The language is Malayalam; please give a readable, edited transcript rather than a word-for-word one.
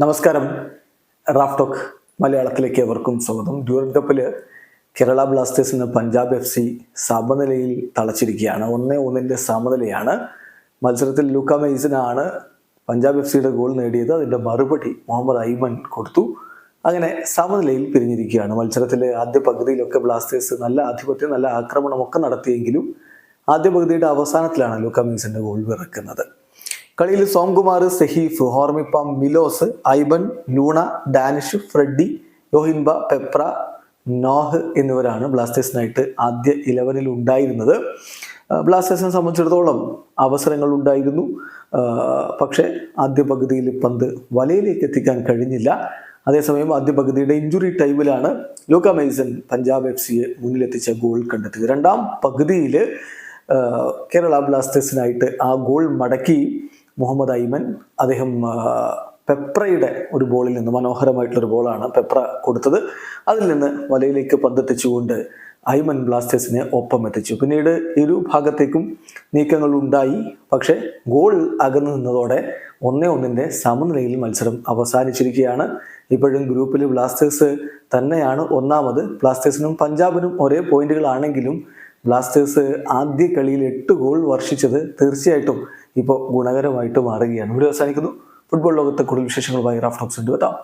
നമസ്കാരം. റാഫ് ടോക്ക് മലയാളത്തിലേക്ക് എവർക്കും സ്വാഗതം. ഡ്യൂറൻ കപ്പിൽ കേരള ബ്ലാസ്റ്റേഴ്സിന് പഞ്ചാബ് FC സമനിലയിൽ തളച്ചിരിക്കുകയാണ്. 1-1 സമനിലയാണ്. മത്സരത്തിൽ ലൂക്ക മെയ്സനാണ് പഞ്ചാബ് FCയുടെ ഗോൾ നേടിയത്. അതിൻ്റെ മറുപടി മുഹമ്മദ് ഐമൻ കൊടുത്തു. അങ്ങനെ സമനിലയിൽ പിരിഞ്ഞിരിക്കുകയാണ്. മത്സരത്തിലെ ആദ്യ പകുതിയിലൊക്കെ ബ്ലാസ്റ്റേഴ്സ് നല്ല ആധിപത്യം, നല്ല ആക്രമണമൊക്കെ നടത്തിയെങ്കിലും ആദ്യ പകുതിയുടെ അവസാനത്തിലാണ് ലൂക്ക മെയ്സന്റെ ഗോൾ പിറക്കുന്നത്. കളിയിൽ Somkumar, Saheef, Hormipam, Milos, Aiban, Luna, Danish, Freddy, Yoihenba, Peprah, Noah എന്നിവരാണ് ബ്ലാസ്റ്റേഴ്സിനായിട്ട് ആദ്യ 11-ൽ ഉണ്ടായിരുന്നത്. ബ്ലാസ്റ്റേഴ്സിനെ സംബന്ധിച്ചിടത്തോളം അവസരങ്ങൾ ഉണ്ടായിരുന്നു. പക്ഷേ ആദ്യ പകുതിയിൽ പന്ത് വലയിലേക്ക് എത്തിക്കാൻ കഴിഞ്ഞില്ല. അതേസമയം ആദ്യ പകുതിയുടെ ഇഞ്ചുറി ടൈമിലാണ് ലൂക്ക മെയ്സൻ പഞ്ചാബ് FCയെ മുന്നിലെത്തിച്ച ഗോൾ കണ്ടെത്തിയത്. രണ്ടാം പകുതിയിൽ കേരള ബ്ലാസ്റ്റേഴ്സിനായിട്ട് ആ ഗോൾ മടക്കി മുഹമ്മദ് ഐമൻ. അദ്ദേഹം പെപ്രയുടെ ഒരു ബോളിൽ നിന്ന്, മനോഹരമായിട്ടുള്ളൊരു ബോളാണ് പെപ്ര കൊടുത്തത്, അതിൽ നിന്ന് വലയിലേക്ക് പന്തെത്തിച്ചുകൊണ്ട് ഐമൻ ബ്ലാസ്റ്റേഴ്സിനെ ഒപ്പം എത്തിച്ചു. പിന്നീട് ഇരു ഭാഗത്തേക്കും നീക്കങ്ങൾ ഉണ്ടായി. പക്ഷേ ഗോൾ അകന്നു നിന്നതോടെ 1-1 സമനിലയിൽ മത്സരം അവസാനിച്ചിരിക്കുകയാണ്. ഇപ്പോഴും ഗ്രൂപ്പിൽ ബ്ലാസ്റ്റേഴ്സ് തന്നെയാണ് ഒന്നാമത്. ബ്ലാസ്റ്റേഴ്സിനും പഞ്ചാബിനും ഒരേ പോയിന്റുകളാണെങ്കിലും ബ്ലാസ്റ്റേഴ്സ് ആദ്യ കളിയിൽ 8 ഗോൾ വർഷിച്ചത് തീർച്ചയായിട്ടും ഇപ്പോൾ ഗുണകരമായിട്ട് മാറുകയാണ്. ഇവിടെ അവസാനിക്കുന്നു. ഫുട്ബോൾ ലോകത്തെ കൂടുതൽ വിശേഷങ്ങളുമായി റാഫ് ടോക്സ് എത്താം.